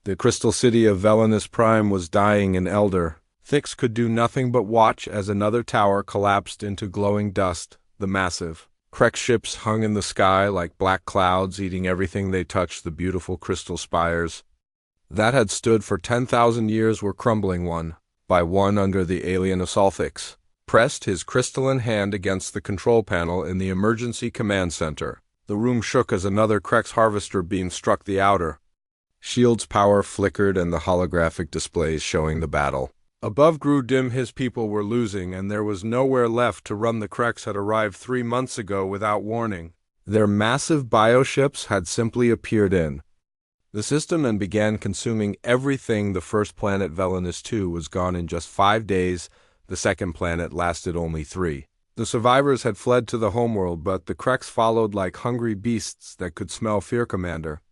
The crystal city of Velanus Prime was dying in Elder. Thix could do nothing but watch as another tower collapsed into glowing dust. The massive Krek ships hung in the sky like black clouds, eating everything they touched. The beautiful crystal spires that had stood for 10,000 years were crumbling one by one under the alien assault. Thix pressed his crystalline hand against the control panel in the emergency command center. The room shook as another Krek's harvester beam struck the outer shield's power flickered and the holographic displays showing the battle above grew dim. His people were losing, and there was nowhere left to run. The Kreks had arrived 3 months ago without warning. Their massive bioships had simply appeared in the system and began consuming everything. The first planet, Velanus II, was gone in just 5 days. The second planet lasted only 3. The survivors had fled to the homeworld, but the Kreks followed like hungry beasts that could smell fear. Commander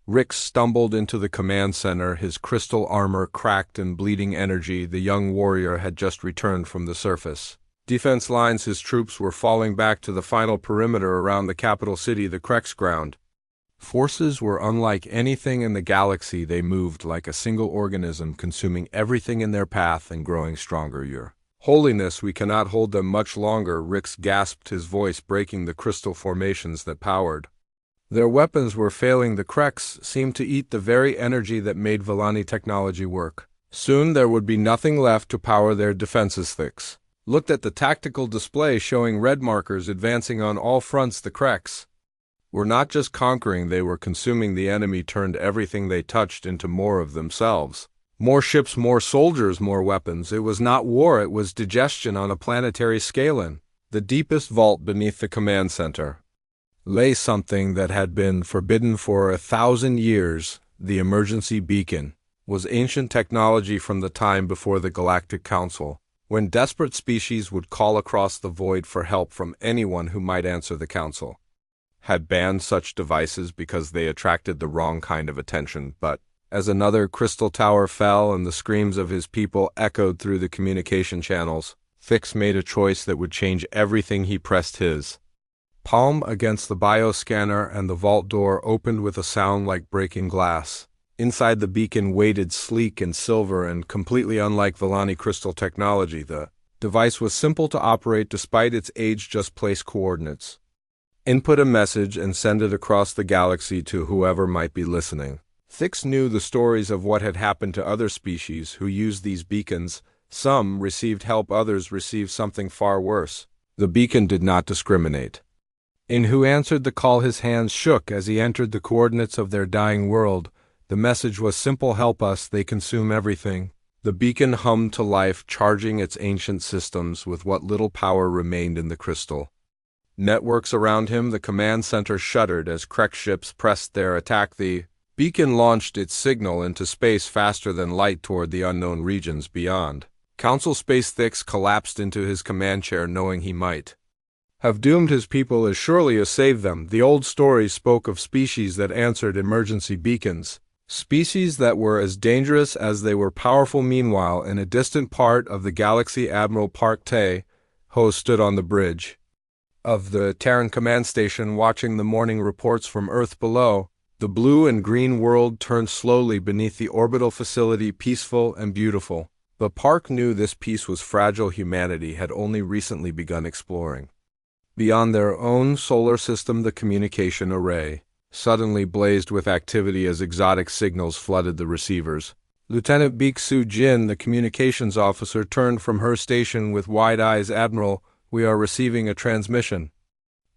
Rix stumbled into the command center, his crystal armor cracked and bleeding energy. The young warrior had just returned from the surface defense lines. His troops were falling back to the final perimeter around the capital city. The Kreks' ground forces were unlike anything in the galaxy. They moved like a single organism, consuming everything in their path and growing stronger. Your Holiness, we cannot hold them much longer. Rix gasped, his voice breaking the crystal formations that powered their weapons were failing. The Kreks seemed to eat the very energy that made Velani technology work. Soon there would be nothing left to power their defenses. Thix looked at the tactical display showing red markers advancing on all fronts. The Kreks were not just conquering, they were consuming. The enemy turned everything they touched into more of themselves. More ships, more soldiers, more weapons. It was not war, it was digestion on a planetary scale. In the deepest vault beneath the command center lay something that had been forbidden for 1,000 years. The emergency beacon was ancient technology from the time before the Galactic Council, when desperate species would call across the void for help from anyone who might answer. The Council had banned such devices because they attracted the wrong kind of attention, but as another crystal tower fell and the screams of his people echoed through the communication channels, Thix made a choice that would change everything. He pressed his palm against the bioscanner and the vault door opened with a sound like breaking glass. Inside, the beacon waited, sleek and silver and completely unlike Velani crystal technology. The device was simple to operate despite its age. Just place coordinates, input a message, and send it across the galaxy to whoever might be listening. Thix knew the stories of what had happened to other species who used these beacons. Some received help, others received something far worse. The beacon did not discriminate in who answered the call. His hands shook as he entered the coordinates of their dying world. The message was simple: help us, they consume everything. The beacon hummed to life, charging its ancient systems with what little power remained in the crystal networks around him. The command center shuddered as Krek ships pressed their attack. The beacon launched its signal into space faster than light toward the unknown regions beyond Council space. Thix collapsed into his command chair, knowing he might have doomed his people as surely as saved them. The old stories spoke of species that answered emergency beacons, species that were as dangerous as they were powerful. Meanwhile, in a distant part of the galaxy, Admiral Park Tae-ho stood on the bridge of the Terran command station, watching the morning reports from Earth below. The blue and green world turned slowly beneath the orbital facility, peaceful and beautiful. But Park knew this peace was fragile. Humanity had only recently begun exploring beyond their own solar system. The communication array suddenly blazed with activity as exotic signals flooded the receivers. Lieutenant Bixu Jin, the communications officer, turned from her station with wide eyes. Admiral, we are receiving a transmission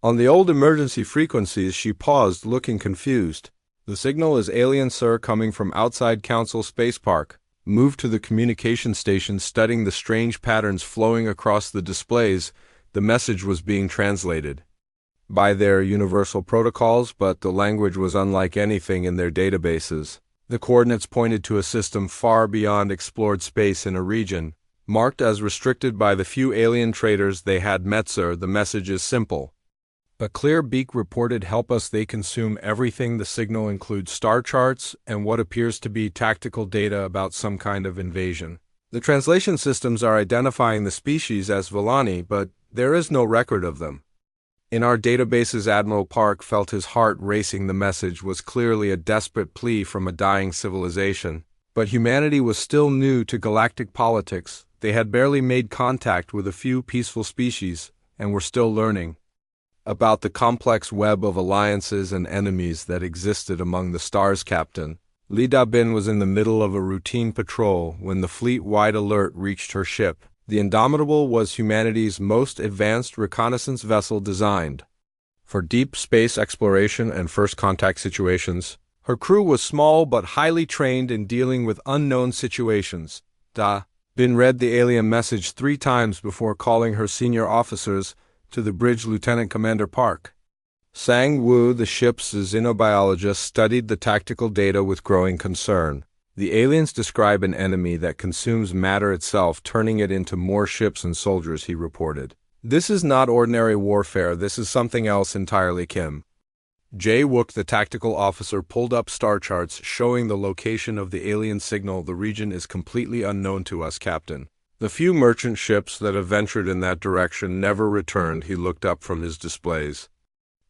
on the old emergency frequencies. She paused, looking confused. The signal is alien, sir, coming from outside Council Space Park. Moved to the communication station, studying the strange patterns flowing across the displays. The message was being translated by their universal protocols, but the language was unlike anything in their databases. The coordinates pointed to a system far beyond explored space, in a region marked as restricted by the few alien traders they had met. Sir, the message is simple. A clear beak reported, help us, they consume everything. The signal includes star charts and what appears to be tactical data about some kind of invasion. The translation systems are identifying the species as Velani, but there is no record of them In our databases, Admiral Park felt his heart racing. The message was clearly a desperate plea from a dying civilization. But humanity was still new to galactic politics. They had barely made contact with a few peaceful species, and were still learning about the complex web of alliances and enemies that existed among the stars. Captain Li Da-bin was in the middle of a routine patrol when the fleet-wide alert reached her ship. The Indomitable was humanity's most advanced reconnaissance vessel designed for deep space exploration and first contact situations. Her crew was small but highly trained in dealing with unknown situations. Da-bin read the alien message 3 times before calling her senior officers to the bridge. Lieutenant Commander Park Sang-woo, the ship's xenobiologist, studied the tactical data with growing concern. The aliens describe an enemy that consumes matter itself, turning it into more ships and soldiers, he reported. This is not ordinary warfare, this is something else entirely. Kim Jae-wook, the tactical officer, pulled up star charts showing the location of the alien signal. The region is completely unknown to us, Captain. The few merchant ships that have ventured in that direction never returned. He looked up from his displays.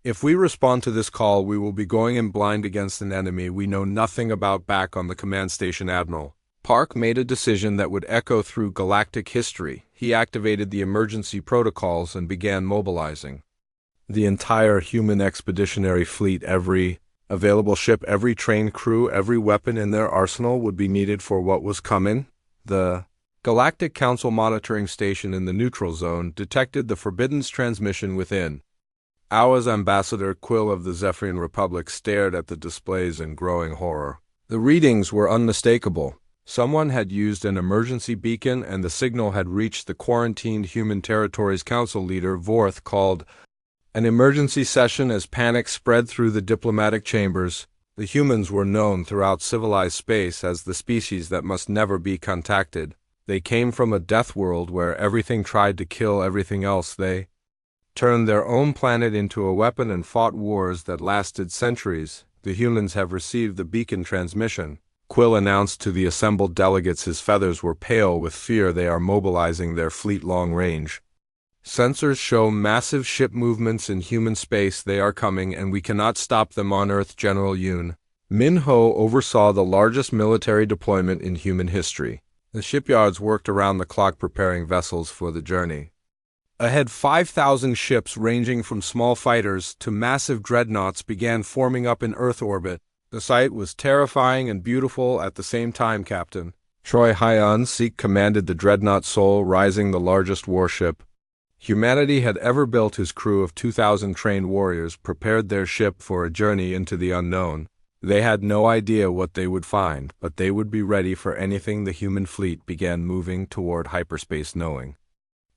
If we respond to this call, we will be going in blind against an enemy we know nothing about. Back on the command station, Admiral Park made a decision that would echo through galactic history. He activated the emergency protocols and began mobilizing the entire human expeditionary fleet. Every available ship, every trained crew, every weapon in their arsenal would be needed for what was coming. The Galactic Council monitoring station in the neutral zone detected the Forbidden's transmission within. Our Ambassador Quill of the Zephyrian Republic stared at the displays in growing horror. The readings were unmistakable. Someone had used an emergency beacon, and the signal had reached the quarantined human territories. Council leader Vorth called an emergency session as panic spread through the diplomatic chambers. The humans were known throughout civilized space as the species that must never be contacted. They came from a death world where everything tried to kill everything else. They turned their own planet into a weapon and fought wars that lasted centuries. The humans have received the beacon transmission, Quill announced to the assembled delegates. His feathers were pale with fear. They are mobilizing their fleet long range sensors show massive ship movements in human space. They are coming, and we cannot stop them on Earth. General Yoon Min-ho oversaw the largest military deployment in human history. The shipyards worked around the clock preparing vessels for the journey. Ahead, 5,000 ships ranging from small fighters to massive dreadnoughts began forming up in Earth orbit. The sight was terrifying and beautiful at the same time. Captain Choi Hyun-sik commanded the dreadnought Seoul Rising, the largest warship humanity had ever built. His crew of 2,000 trained warriors prepared their ship for a journey into the unknown. They had no idea what they would find, but they would be ready for anything. The human fleet began moving toward hyperspace, knowing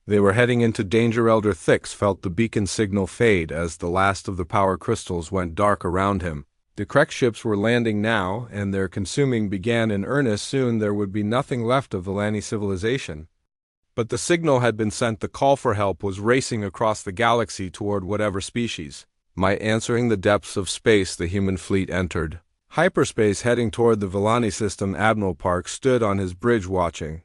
they were heading into danger. Elder Thix felt the beacon signal fade as the last of the power crystals went dark around him. The Krek ships were landing now, and their consuming began in earnest. Soon there would be nothing left of the Lani civilization. But the signal had been sent. The call for help was racing across the galaxy toward whatever species might answering the depths of space. The human fleet entered hyperspace, heading toward the Villani system. Admiral Park stood on his bridge watching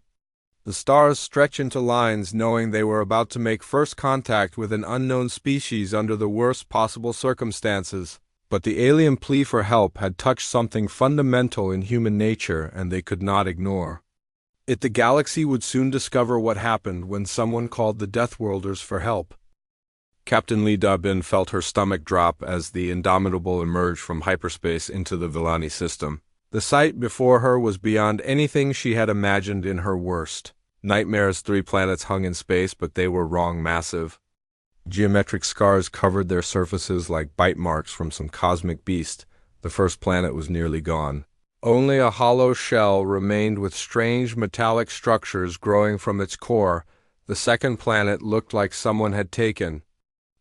the stars stretch into lines, knowing they were about to make first contact with an unknown species under the worst possible circumstances. But the alien plea for help had touched something fundamental in human nature, and they could not ignore it. The galaxy would soon discover what happened when someone called the Deathworlders for help. Captain Li Da-bin felt her stomach drop as the Indomitable emerged from hyperspace into the Villani system. The sight before her was beyond anything she had imagined in her worst nightmares. 3 planets hung in space, but they were wrong. Massive geometric scars covered their surfaces like bite marks from some cosmic beast. The first planet was nearly gone. Only a hollow shell remained with strange metallic structures growing from its core. The second planet looked like someone had taken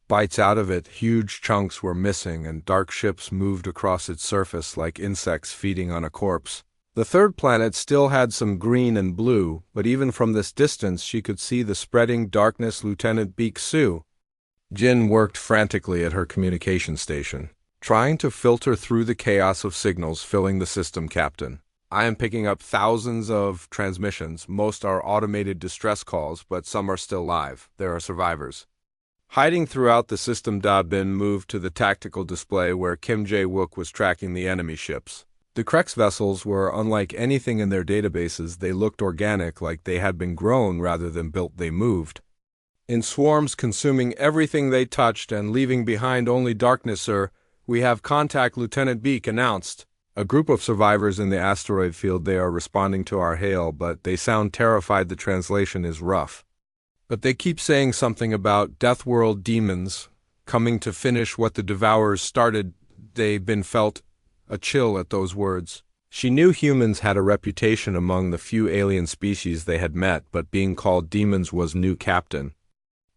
bites out of it. Huge chunks were missing, and dark ships moved across its surface like insects feeding on a corpse. The third planet still had some green and blue, but even from this distance she could see the spreading darkness. Lieutenant Baek-soo Jin worked frantically at her communication station, trying to filter through the chaos of signals filling the system. Captain, I am picking up thousands of transmissions. Most are automated distress calls, but some are still live. There are survivors Hiding throughout the system, Da Bin moved to the tactical display where Kim Jae-wook was tracking the enemy ships. The Krex vessels were unlike anything in their databases. They looked organic, like they had been grown rather than built. They moved in swarms, consuming everything they touched and leaving behind only darkness. Sir, we have contact, Lieutenant Beak announced. A group of survivors in the asteroid field. They are responding to our hail, but they sound terrified. The translation is rough. But they keep saying something about Deathworld demons coming to finish what the Devourers started. They've been felt a chill at those words. She knew humans had a reputation among the few alien species they had met, but being called demons was new. Captain,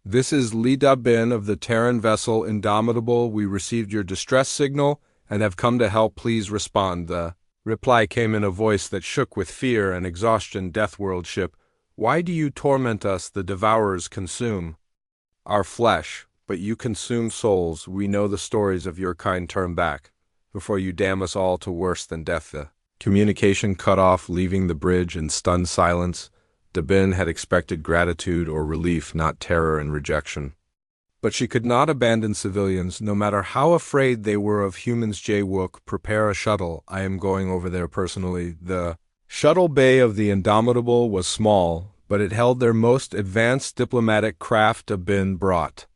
this is Lee Da Bin of the Terran vessel Indomitable. We received your distress signal and have come to help. Please respond. The reply came in a voice that shook with fear and exhaustion. Deathworld ship, why do you torment us? The Devourers consume our flesh, but you consume souls. We know the stories of your kind. Turn back before you damn us all to worse than death. The communication cut off, leaving the bridge in stunned silence. Da Bin had expected gratitude or relief, not terror and rejection. But she could not abandon civilians, no matter how afraid they were of humans. Jae-wook, prepare a shuttle. I am going over there personally. The shuttle bay of the Indomitable was small, but it held their most advanced diplomatic craft. Da Bin brought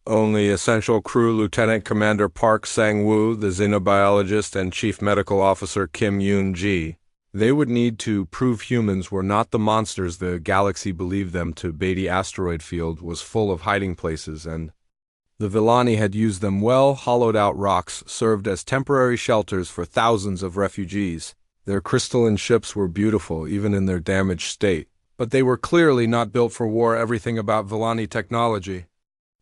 only essential crew. Lieutenant Commander Park Sang-woo, the xenobiologist, and Chief Medical Officer Kim Yoon-ji. They would need to prove humans were not the monsters the galaxy believed them to. Beatty asteroid field was full of hiding places, and the Villani had used them well. Hollowed-out rocks served as temporary shelters for thousands of refugees. Their crystalline ships were beautiful, even in their damaged state, but they were clearly not built for war. Everything about Villani technology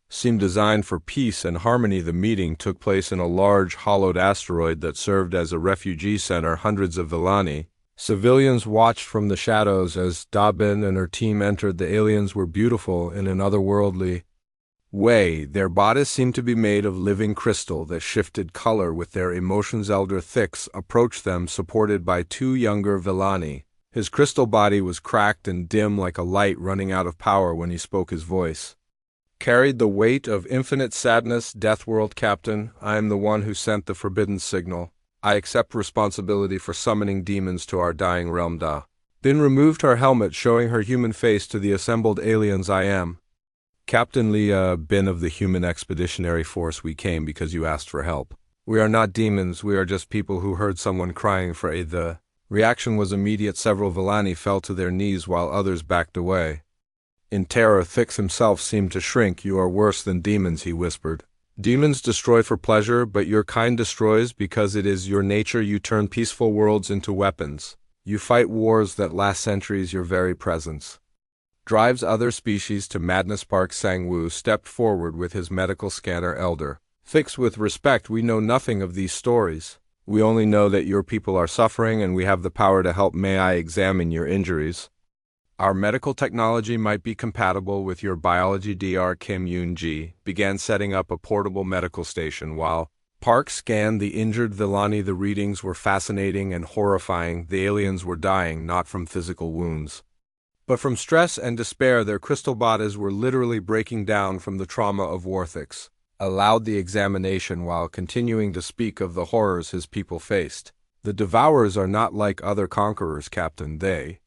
seemed designed for peace and harmony. The meeting took place in a large, hollowed asteroid that served as a refugee center. Hundreds of Villani civilians watched from the shadows as Da Bin and her team entered. The aliens were beautiful in an otherworldly way. Their bodies seemed to be made of living crystal that shifted color with their emotions. Elder Thix approached them, supported by two younger Villani. His crystal body was cracked and dim, like a light running out of power. When he spoke, his voice carried the weight of infinite sadness. Deathworld Captain, I am the one who sent the forbidden signal. I accept responsibility for summoning demons to our dying realm. Da Bin removed her helmet, showing her human face to the assembled aliens. I am Captain Lee Bin of the Human Expeditionary Force. We came because you asked for help. We are not demons, we are just people who heard someone crying for aid. The reaction was immediate. Several Villani fell to their knees while others backed away. In terror, Thix himself seemed to shrink. You are worse than demons, he whispered. Demons destroy for pleasure, but your kind destroys because it is your nature. You turn peaceful worlds into weapons. You fight wars that last centuries. Your very presence drives other species to madness. Park Sang-woo stepped forward with his medical scanner. Elder Thix, with respect, we know nothing of these stories. We only know that your people are suffering and we have the power to help. May I examine your injuries? Our medical technology might be compatible with your biology. Dr. Kim Yoon-ji began setting up a portable medical station while Park scanned the injured Villani. The readings were fascinating and horrifying. The aliens were dying not from physical wounds, but from stress and despair. Their crystal bodies were literally breaking down from the trauma of war. Thix allowed the examination while continuing to speak of the horrors his people faced. The Devourers are not like other conquerors, Captain. They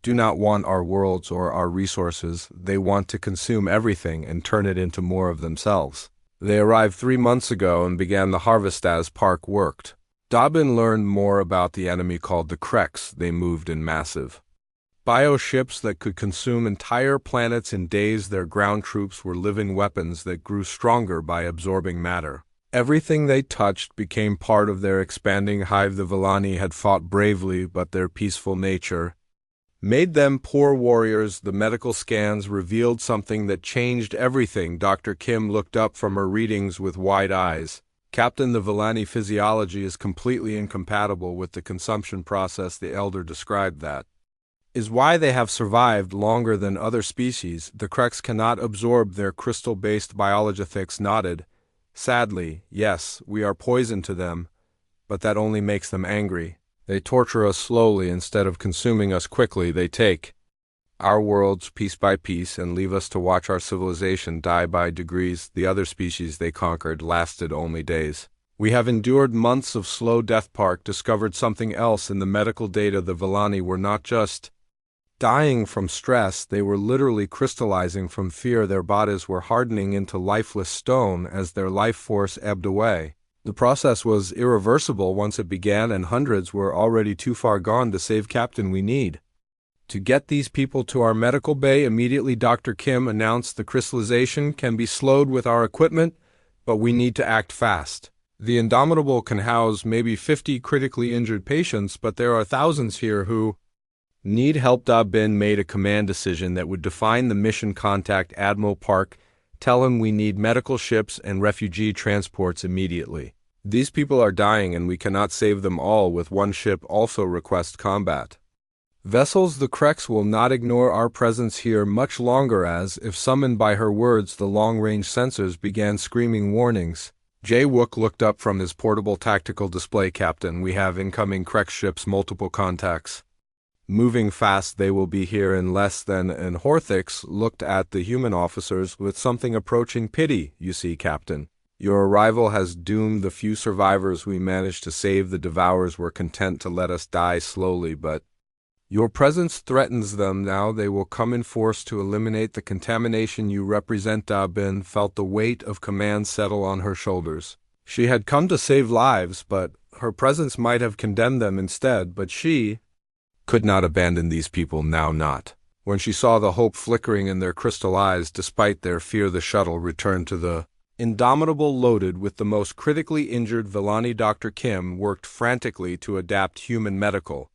do not want our worlds or our resources. They want to consume everything and turn it into more of themselves. They arrived 3 months ago and began the harvest as Park worked. Da Bin learned more about the enemy called the Krex. They moved in massive bioships that could consume entire planets in days. Their ground troops were living weapons that grew stronger by absorbing matter. Everything they touched became part of their expanding hive. The Villani had fought bravely, but their peaceful nature made them poor warriors. The medical scans revealed something that changed everything. Dr. Kim looked up from her readings with wide eyes. Captain, the Villani physiology is completely incompatible with the consumption process. The elder described that is why they have survived longer than other species. The Krex cannot absorb their crystal-based biology. Thix nodded. Sadly, yes, we are poison to them, but that only makes them angry. They torture us slowly instead of consuming us quickly. They take our worlds piece by piece and leave us to watch our civilization die by degrees. The other species they conquered lasted only days. We have endured months of slow death. Park discovered something else in the medical data. The Villani were not just dying from stress, they were literally crystallizing from fear. Their bodies were hardening into lifeless stone as their life force ebbed away. The process was irreversible once it began, and hundreds were already too far gone to save. Captain, we need to get these people to our medical bay immediately. Dr. Kim announced the crystallization can be slowed with our equipment, but we need to act fast. The Indomitable can house maybe 50 critically injured patients, but there are thousands here who need help. Da Bin made a command decision that would define the mission. Contact Admiral Park. Tell him we need medical ships and refugee transports immediately. These people are dying and we cannot save them all with one ship. Also request combat vessels. The Kreks will not ignore our presence here much longer. As if summoned by her words, the long-range sensors began screaming warnings. Jae-wook looked up from his portable tactical display. Captain, we have incoming Krek ships, multiple contacts. Moving fast, they will be here in less than an. Horthix looked at the human officers with something approaching pity. You see, Captain, your arrival has doomed the few survivors we managed to save. The Devourers were content to let us die slowly, but your presence threatens them. Now they will come in force to eliminate the contamination you represent. Da Bin felt the weight of command settle on her shoulders. She had come to save lives, but her presence might have condemned them instead. But she could not abandon these people now. Not when she saw the hope flickering in their crystal eyes. Despite their fear, the shuttle returned to the Indomitable loaded with the most critically injured Villani. Dr. Kim worked frantically to adapt human medical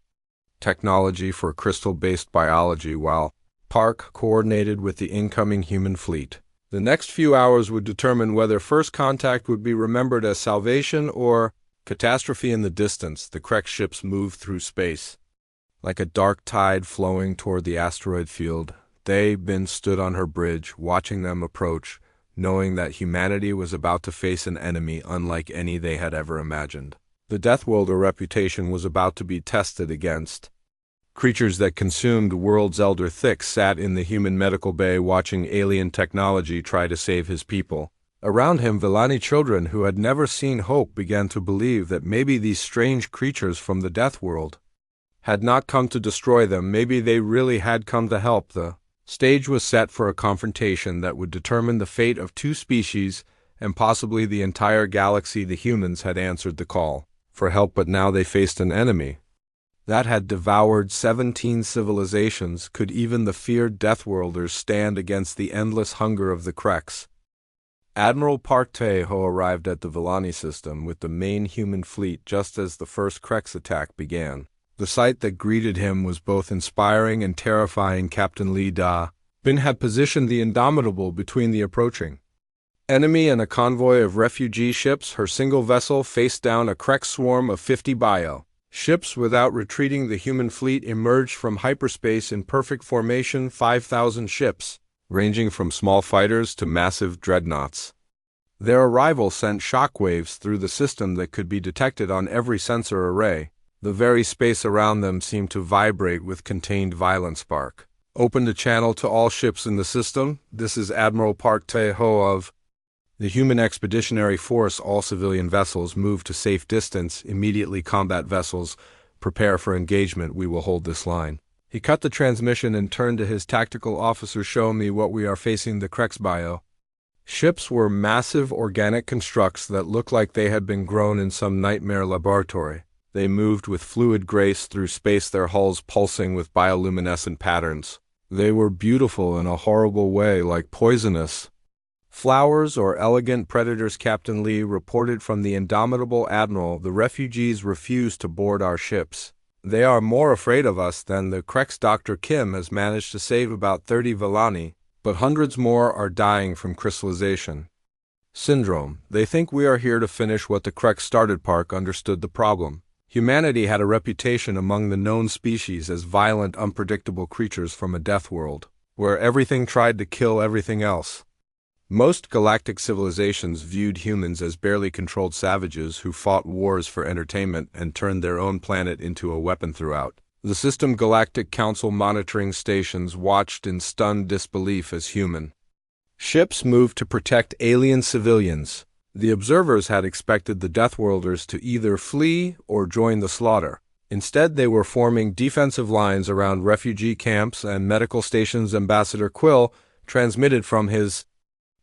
technology for crystal-based biology while Park coordinated with the incoming human fleet. The next few hours would determine whether first contact would be remembered as salvation or catastrophe. In the distance, the Krek ships moved through space like a dark tide flowing toward the asteroid field. Bin stood on her bridge, watching them approach, knowing that humanity was about to face an enemy unlike any they had ever imagined. The Deathworlder reputation was about to be tested against creatures that consumed worlds. Elder Thix sat in the human medical bay watching alien technology try to save his people. Around him, Villani children who had never seen hope began to believe that maybe these strange creatures from the death world had not come to destroy them. Maybe they really had come to help. The stage was set for a confrontation that would determine the fate of two species and possibly the entire galaxy. The humans had answered the call for help, but now they faced an enemy that had devoured 17 civilizations. Could even the feared Deathworlders stand against the endless hunger of the Kreks? Admiral Park Tae-ho arrived at the Villani system with the main human fleet just as the first Kreks attack began. The sight that greeted him was both inspiring and terrifying. Captain Lee Da-bin had positioned the Indomitable between the approaching enemy and a convoy of refugee ships. Her single vessel faced down a Krek swarm of 50 bio ships. Without retreating, the human fleet emerged from hyperspace in perfect formation. 5,000 ships, ranging from small fighters to massive dreadnoughts. Their arrival sent shockwaves through the system that could be detected on every sensor array. The very space around them seemed to vibrate with contained violence. Park opened a channel to all ships in the system. This is Admiral Park Tae-ho of the Human Expeditionary Force. All civilian vessels move to safe distance immediately. Combat vessels, prepare for engagement. We will hold this line. He cut the transmission and turned to his tactical officer. Show me what we are facing. The Kreks bio ships were massive organic constructs that looked like they had been grown in some nightmare laboratory. They moved with fluid grace through space, their hulls pulsing with bioluminescent patterns. They were beautiful in a horrible way, like poisonous flowers or elegant predators. Captain Lee reported from the Indomitable. Admiral, the refugees refused to board our ships. They are more afraid of us than the Kreks. Dr. Kim has managed to save about 30 Villani, but hundreds more are dying from crystallization syndrome. They think we are here to finish what the Kreks started. Park understood the problem. Humanity had a reputation among the known species as violent, unpredictable creatures from a death world, where everything tried to kill everything else. Most galactic civilizations viewed humans as barely controlled savages who fought wars for entertainment and turned their own planet into a weapon throughout. The System Galactic Council monitoring stations watched in stunned disbelief as human ships moved to protect alien civilians. The observers had expected the Deathworlders to either flee or join the slaughter. Instead, they were forming defensive lines around refugee camps and medical stations. Ambassador Quill transmitted from his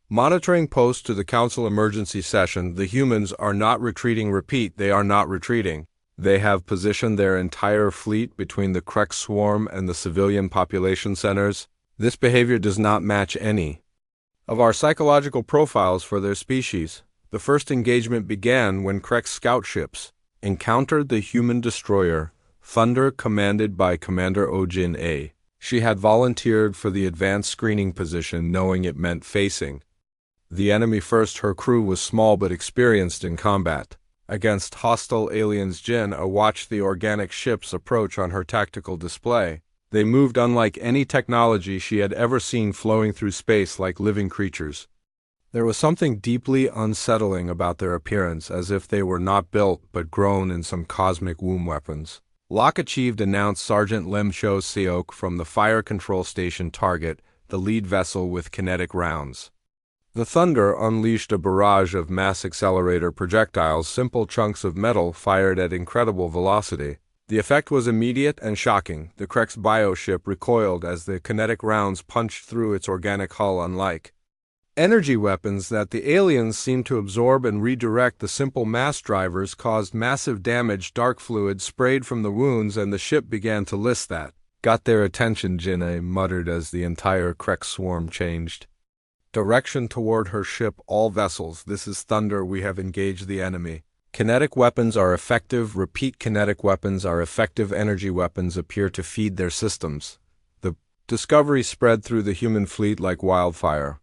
monitoring post to the Council emergency session, "The humans are not retreating. Repeat, they are not retreating. They have positioned their entire fleet between the Krek swarm and the civilian population centers. This behavior does not match any of our psychological profiles for their species." The first engagement began when Krek's scout ships encountered the human destroyer, Thunder, commanded by Commander Ojin A. She had volunteered for the advanced screening position, knowing it meant facing the enemy first. Her crew was small but experienced in combat against hostile aliens. Jin A watched the organic ships approach on her tactical display. They moved unlike any technology she had ever seen, flowing through space like living creatures. There was something deeply unsettling about their appearance, as if they were not built but grown in some cosmic womb. Weapons lock achieved, announced Sergeant Lim Cho Seok from the Fire Control Station. Target the lead vessel with kinetic rounds. The Thunder unleashed a barrage of mass accelerator projectiles, simple chunks of metal fired at incredible velocity. The effect was immediate and shocking. The Krek's bioship recoiled as the kinetic rounds punched through its organic hull. Unlike energy weapons that the aliens seemed to absorb and redirect, the simple mass drivers caused massive damage. Dark fluid sprayed from the wounds and the ship began to list. That got their attention, Jin'e muttered as the entire Krek swarm changed direction toward her ship. "All vessels, this is Thunder. We have engaged the enemy. Kinetic weapons are effective. Repeat, kinetic weapons are effective. Energy weapons appear to feed their systems." The discovery spread through the human fleet like wildfire.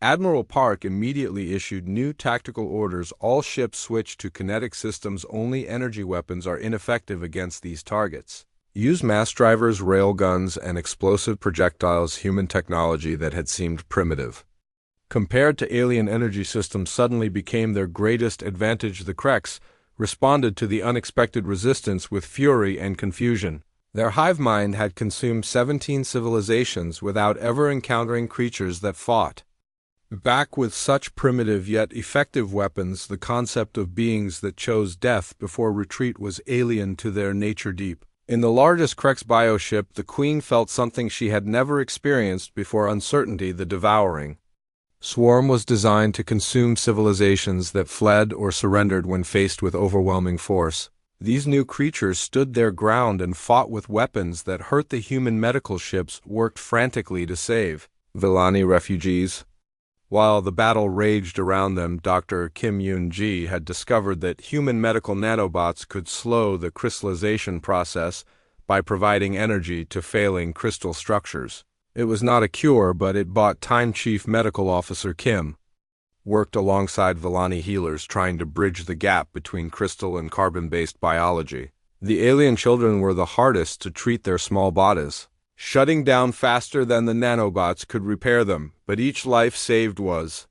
Admiral Park immediately issued new tactical orders. All ships switch to kinetic systems. Only energy weapons are ineffective against these targets. Use mass drivers, railguns, and explosive projectiles. Human technology that had seemed primitive compared to alien energy systems suddenly became their greatest advantage. The Kreks responded to the unexpected resistance with fury and confusion. Their hive mind had consumed 17 civilizations without ever encountering creatures that fought back with such primitive yet effective weapons. The concept of beings that chose death before retreat was alien to their nature. Deep in the largest Krek's bioship, the Queen felt something she had never experienced before: uncertainty. The devouring swarm was designed to consume civilizations that fled or surrendered when faced with overwhelming force. These new creatures stood their ground and fought with weapons that hurt. The human medical ships worked frantically to save Villani refugees. While the battle raged around them, Dr. Kim Yoon-ji had discovered that human medical nanobots could slow the crystallization process by providing energy to failing crystal structures. It was not a cure, but it bought time. Chief Medical Officer Kim worked alongside Villani healers, trying to bridge the gap between crystal and carbon-based biology. The alien children were the hardest to treat. Their small bodies shutting down faster than the nanobots could repair them, but each life saved was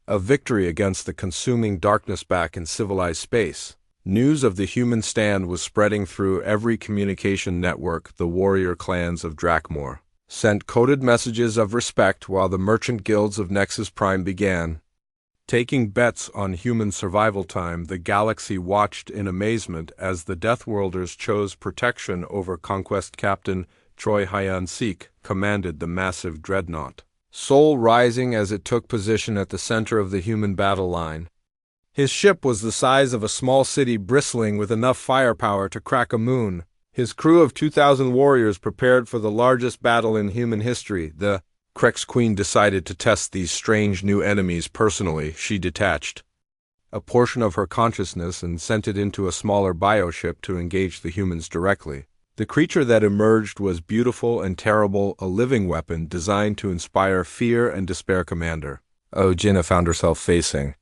a victory against the consuming darkness. Back in civilized space, news of the human stand was spreading through every communication network. The warrior clans of Drakmor sent coded messages of respect, while the merchant guilds of Nexus Prime began taking bets on human survival time. The galaxy watched in amazement as the Deathworlders chose protection over conquest. Captain Choi Hyan-sik commanded the massive dreadnought, Soul rising as it took position at the center of the human battle line. His ship was the size of a small city, bristling with enough firepower to crack a moon. His crew of 2,000 warriors prepared for the largest battle in human history. The Krek's Queen decided to test these strange new enemies personally. She detached a portion of her consciousness and sent it into a smaller bioship to engage the humans directly. The creature that emerged was beautiful and terrible, a living weapon designed to inspire fear and despair. Commander Jinna found herself facing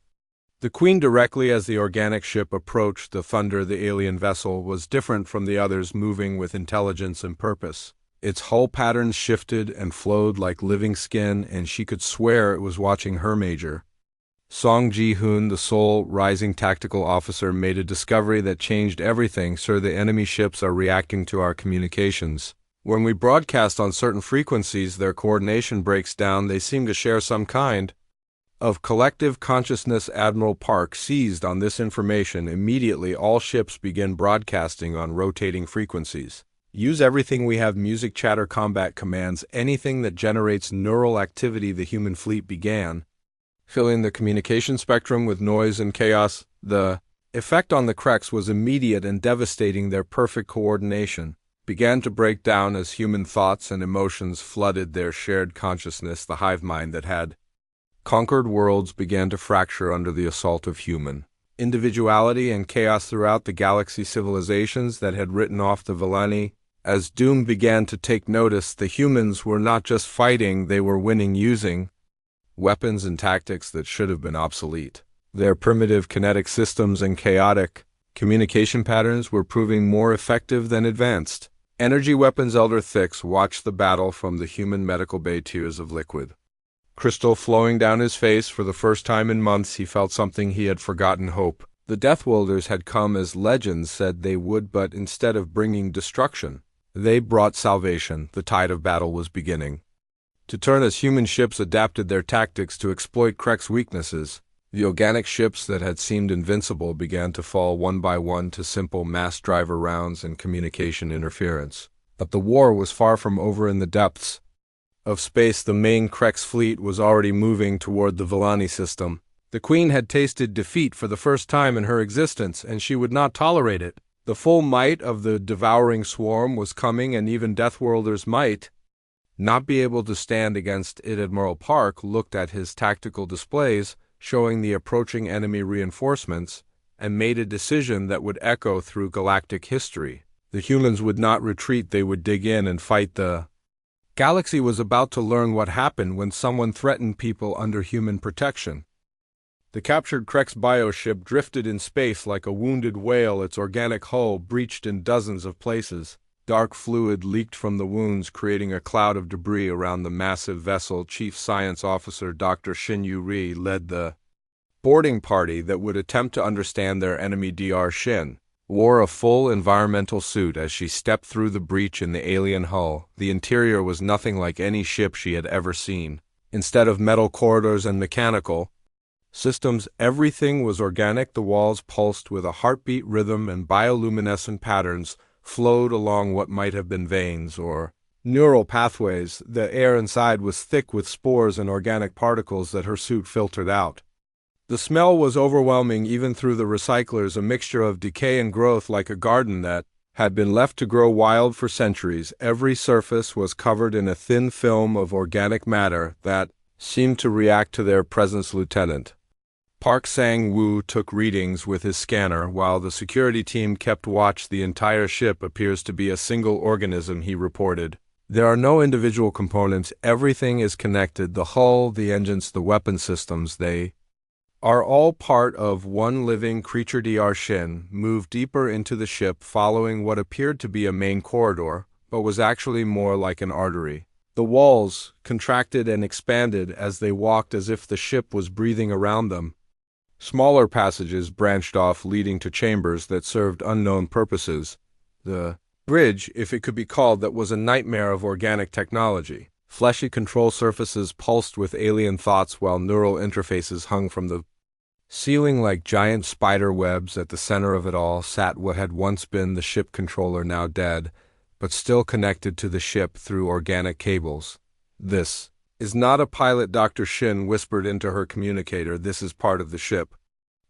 the Queen directly as the organic ship approached. The Thunder, the alien vessel, was different from the others, moving with intelligence and purpose. Its hull patterns shifted and flowed like living skin, and she could swear it was watching her. Major Song Ji-hoon, the Seoul Rising tactical officer, made a discovery that changed everything. Sir, the enemy ships are reacting to our communications. When we broadcast on certain frequencies, their coordination breaks down. They seem to share some kind of collective consciousness. Admiral Park seized on this information. Immediately, all ships begin broadcasting on rotating frequencies. Use everything we have: music, chatter, combat commands, anything that generates neural activity. The human fleet began filling the communication spectrum with noise and chaos. The effect on the Kreks was immediate and devastating. Their perfect coordination began to break down as human thoughts and emotions flooded their shared consciousness. The hive mind that had conquered worlds began to fracture under the assault of human individuality and chaos throughout the galaxy. Civilizations that had written off the Villani as doomed began to take notice. The humans were not just fighting, they were winning, using weapons and tactics that should have been obsolete. Their primitive kinetic systems and chaotic communication patterns were proving more effective than advanced energy weapons. Elder Thix watched the battle from the human medical bay, tears of liquid crystal flowing down his face. For the first time in months, he felt something he had forgotten: hope. The Deathworlders had come as legends said they would, but instead of bringing destruction, they brought salvation. The tide of battle was beginning to turn as human ships adapted their tactics to exploit Krek's weaknesses. The organic ships that had seemed invincible began to fall one by one to simple mass driver rounds and communication interference. But the war was far from over. In the depths of space, the main Krek's fleet was already moving toward the Villani system. The Queen had tasted defeat for the first time in her existence, and she would not tolerate it. The full might of the devouring swarm was coming, and even Deathworlders might not be able to stand against it. Admiral Park looked at his tactical displays, showing the approaching enemy reinforcements, and made a decision that would echo through galactic history. The humans would not retreat, they would dig in and fight. The galaxy was about to learn what happened when someone threatened people under human protection. The captured Krek's bioship drifted in space like a wounded whale, its organic hull breached in dozens of places. Dark fluid leaked from the wounds, creating a cloud of debris around the massive vessel. Chief Science Officer Dr. Shin Yu-ri led the boarding party that would attempt to understand their enemy. Dr. Shin wore a full environmental suit as she stepped through the breach in the alien hull. The interior was nothing like any ship she had ever seen. Instead of metal corridors and mechanical systems, everything was organic. The walls pulsed with a heartbeat rhythm, and bioluminescent patterns flowed along what might have been veins or neural pathways. The air inside was thick with spores and organic particles that her suit filtered out. The smell was overwhelming even through the recyclers, a mixture of decay and growth, like a garden that had been left to grow wild for centuries. Every surface was covered in a thin film of organic matter that seemed to react to their presence. Lieutenant Park Sang-woo took readings with his scanner while the security team kept watch. The entire ship appears to be a single organism, he reported. There are no individual components. Everything is connected. The hull, the engines, the weapon systems, they are all part of one living creature. Dr. Shin moved deeper into the ship, following what appeared to be a main corridor, but was actually more like an artery. The walls contracted and expanded as they walked, as if the ship was breathing around them. Smaller passages branched off, leading to chambers that served unknown purposes. The bridge, if it could be called that, was a nightmare of organic technology. Fleshy control surfaces pulsed with alien thoughts, while neural interfaces hung from the ceiling like giant spider webs. At the center of it all sat what had once been the ship controller, now dead, but still connected to the ship through organic cables. This is not a pilot, Dr. Shin whispered into her communicator. This is part of the ship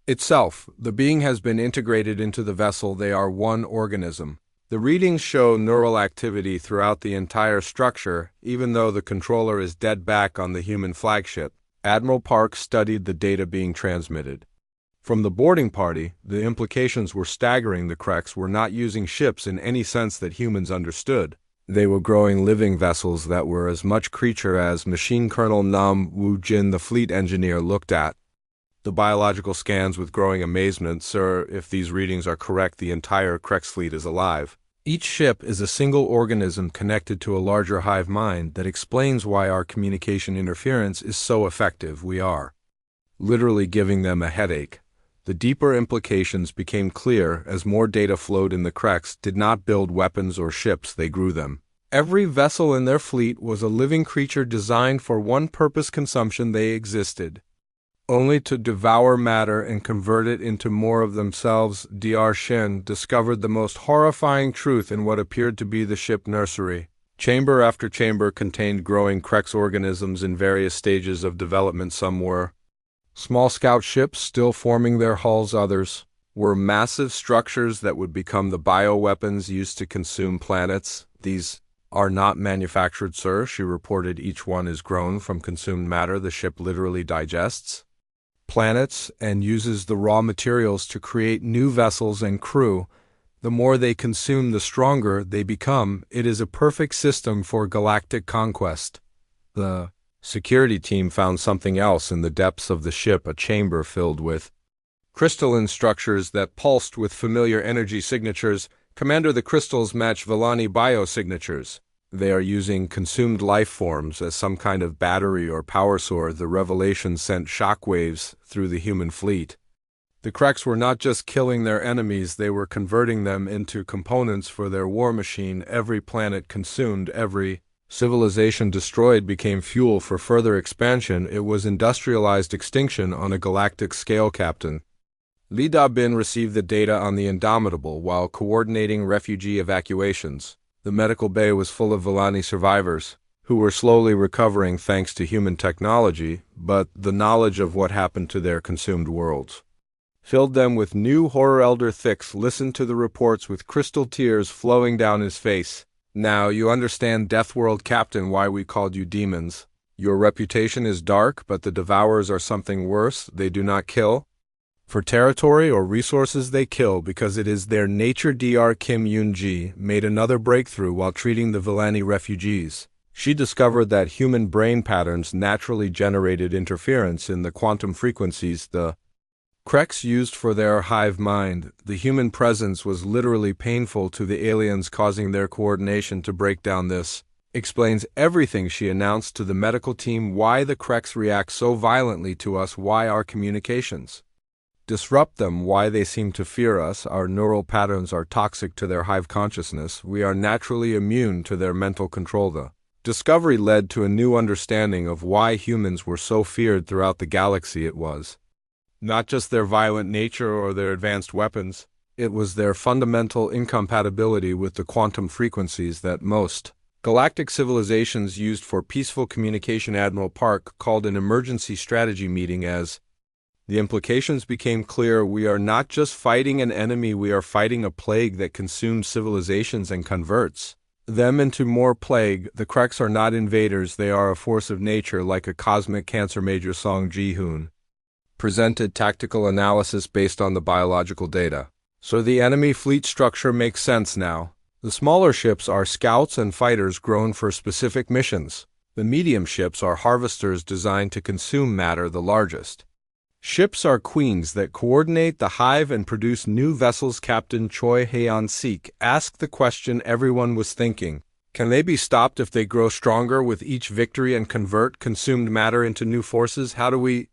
itself. The being has been integrated into the vessel. They are one organism. The readings show neural activity throughout the entire structure, even though the controller is dead back on the human flagship. Admiral Park studied the data being transmitted from the boarding party. The implications were staggering. The Kreks were not using ships in any sense that humans understood. They were growing living vessels that were as much creature as machine. Colonel Nam Woo-jin, the fleet engineer, looked at the biological scans with growing amazement. Sir, if these readings are correct, the entire Kreks fleet is alive. Each ship is a single organism connected to a larger hive mind. That explains why our communication interference is so effective. We are literally giving them a headache. The deeper implications became clear as more data flowed in. The Kreks did not build weapons or ships, they grew them. Every vessel in their fleet was a living creature designed for one purpose: consumption. They existed only to devour matter and convert it into more of themselves. Dr. Shin discovered the most horrifying truth in what appeared to be the ship nursery. Chamber after chamber contained growing Kreks organisms in various stages of development. Some were small scout ships still forming their hulls, others were massive structures that would become the bioweapons used to consume planets. These are not manufactured, sir, she reported. Each one is grown from consumed matter the ship literally digests planets and uses the raw materials to create new vessels and crew. The more they consume, the stronger they become. It is a perfect system for galactic conquest. The security team found something else in the depths of the ship, a chamber filled with crystalline structures that pulsed with familiar energy signatures. Commander, the crystals match Villani biosignatures. They are using consumed life forms as some kind of battery or power source. The revelation sent shockwaves through the human fleet. The Kreks were not just killing their enemies, they were converting them into components for their war machine. Every planet consumed, every civilization destroyed became fuel for further expansion. It was industrialized extinction on a galactic scale. Captain Li Da-bin received the data on the Indomitable while coordinating refugee evacuations. The medical bay was full of Villani survivors, who were slowly recovering thanks to human technology, but the knowledge of what happened to their consumed worlds filled them with new horror. Elder Thix listened to the reports with crystal tears flowing down his face. Now you understand, Deathworld Captain, why we called you demons. Your reputation is dark, but the Devourers are something worse. They do not kill for territory or resources, they kill because it is their nature. Dr. Kim Yoon-ji made another breakthrough while treating the Villani refugees. She discovered that human brain patterns naturally generated interference in the quantum frequencies the Kreks used for their hive mind. The human presence was literally painful to the aliens, causing their coordination to break down. This explains everything, she announced to the medical team. Why the Kreks react so violently to us, why our communications disrupt them, why they seem to fear us. Our neural patterns are toxic to their hive consciousness. We are naturally immune to their mental control. The discovery led to a new understanding of why humans were so feared throughout the galaxy. It was not just their violent nature or their advanced weapons, it was their fundamental incompatibility with the quantum frequencies that most galactic civilizations used for peaceful communication. Admiral Park called an emergency strategy meeting as the implications became clear. We are not just fighting an enemy, we are fighting a plague that consumes civilizations and converts them into more plague. The Kreks are not invaders, they are a force of nature, like a cosmic cancer. Major Song Ji-hoon presented tactical analysis based on the biological data. So the enemy fleet structure makes sense now. The smaller ships are scouts and fighters grown for specific missions. The medium ships are harvesters designed to consume matter. The largest ships are queens that coordinate the hive and produce new vessels. Captain Choi Haeon-sik asked the question everyone was thinking. Can they be stopped if they grow stronger with each victory and convert consumed matter into new forces? How do we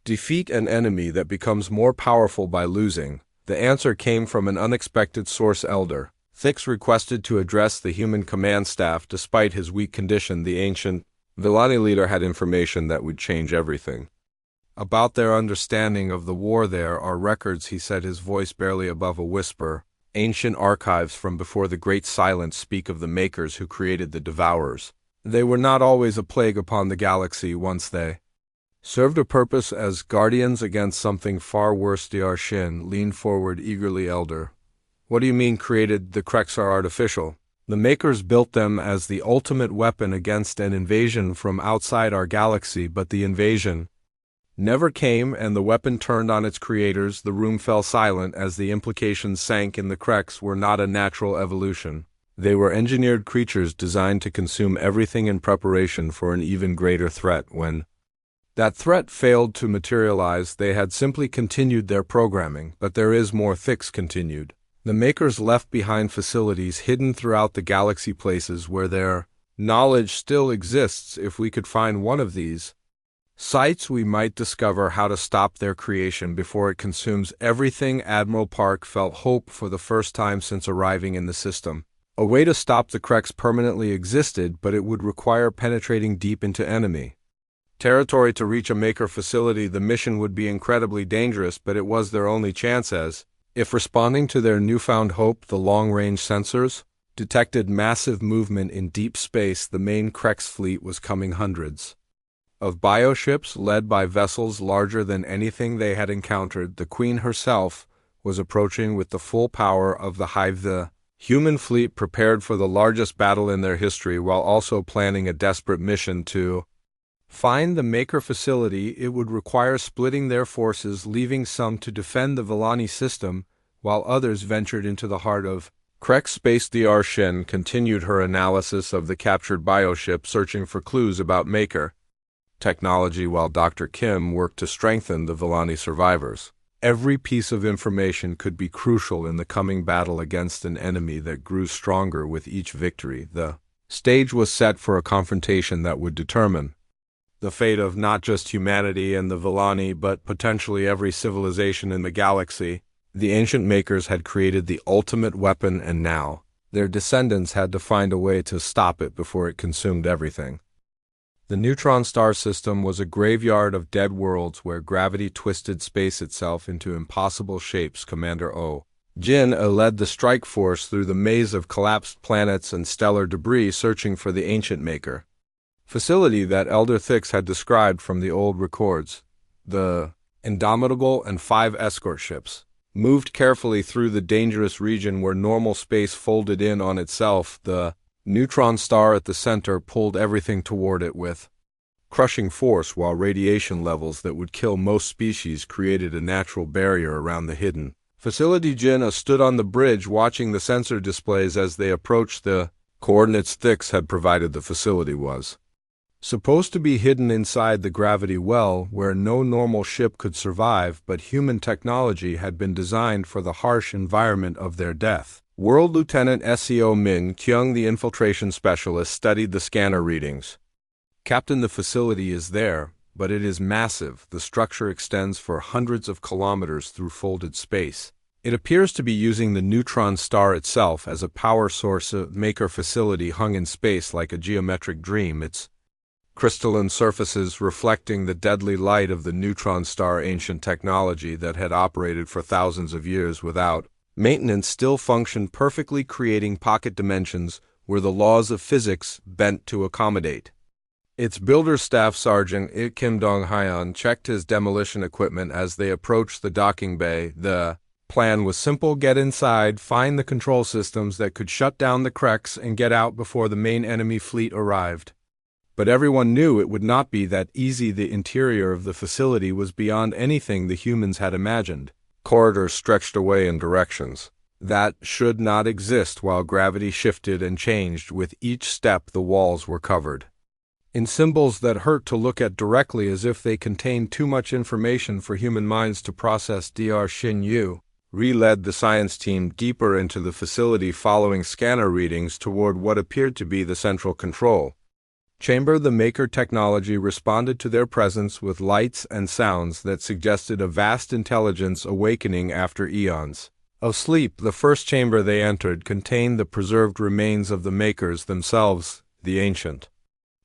defeat an enemy that becomes more powerful by losing? The answer came from an unexpected source. Elder Thix requested to address the human command staff. Despite his weak condition, the ancient Villani leader had information that would change everything about their understanding of the war. There are records, he said, his voice barely above a whisper. Ancient archives from before the Great Silence speak of the makers who created the Devourers. They were not always a plague upon the galaxy. Once they served a purpose as guardians against something far worse. Dr. Shin leaned forward eagerly. Elder, what do you mean created? The Kreks are artificial. The makers built them as the ultimate weapon against an invasion from outside our galaxy, but the invasion never came, and the weapon turned on its creators. The room fell silent as the implications sank in. The Kreks were not a natural evolution. They were engineered creatures designed to consume everything in preparation for an even greater threat. When that threat failed to materialize, they had simply continued their programming. But there is more. Thix continued. The makers left behind facilities hidden throughout the galaxy, places where their knowledge still exists. If we could find one of these sites we might discover how to stop their creation before it consumes everything. Admiral Park felt hope for the first time since arriving in the system. A way to stop the Kreks permanently existed, but it would require penetrating deep into enemy territory to reach a Maker facility. The mission would be incredibly dangerous, but it was their only chance as, if responding to their newfound hope, the long-range sensors detected massive movement in deep space. The main Kreks fleet was coming. Hundreds of bioships led by vessels larger than anything they had encountered. The Queen herself was approaching with the full power of the Hive. The human fleet prepared for the largest battle in their history while also planning a desperate mission to find the Maker facility. It would require splitting their forces, leaving some to defend the Villani system, while others ventured into the heart of Krek space. Dr. Shin continued her analysis of the captured bioship, searching for clues about Maker technology while Dr. Kim worked to strengthen the Villani survivors. Every piece of information could be crucial in the coming battle against an enemy that grew stronger with each victory. The stage was set for a confrontation that would determine the fate of not just humanity and the Villani, but potentially every civilization in the galaxy. The ancient Makers had created the ultimate weapon, and now their descendants had to find a way to stop it before it consumed everything. The neutron star system was a graveyard of dead worlds where gravity twisted space itself into impossible shapes. Commander O. Jin led the strike force through the maze of collapsed planets and stellar debris, searching for the ancient Maker facility that Elder Thix had described from the old records. The Indomitable and 5 escort ships moved carefully through the dangerous region where normal space folded in on itself. The neutron star at the center pulled everything toward it with crushing force, while radiation levels that would kill most species created a natural barrier around the hidden facility. Jin stood on the bridge watching the sensor displays as they approached the coordinates Thix had provided. The facility was supposed to be hidden inside the gravity well, where no normal ship could survive, but human technology had been designed for the harsh environment of their death. World Lieutenant SEO Min Kyung, the infiltration specialist, studied the scanner readings. Captain, the facility is there, but it is massive. The structure extends for hundreds of kilometers through folded space. It appears to be using the neutron star itself as a power source. A Maker facility hung in space like a geometric dream, its crystalline surfaces reflecting the deadly light of the neutron star. Ancient technology that had operated for thousands of years without maintenance still functioned perfectly, creating pocket dimensions where the laws of physics bent to accommodate. Its builder Staff Sergeant Kim Dong-hyun checked his demolition equipment as they approached the docking bay. The plan was simple: get inside, find the control systems that could shut down the Kreks, and get out before the main enemy fleet arrived. But everyone knew it would not be that easy. The interior of the facility was beyond anything the humans had imagined. Corridors stretched away in directions that should not exist, while gravity shifted and changed with each step. The walls were covered in symbols that hurt to look at directly, as if they contained too much information for human minds to process. Dr. Shin Yu led the science team deeper into the facility, following scanner readings toward what appeared to be the central control chamber. The Maker technology responded to their presence with lights and sounds that suggested a vast intelligence awakening after eons of sleep. The first chamber they entered contained the preserved remains of the Makers themselves. The ancient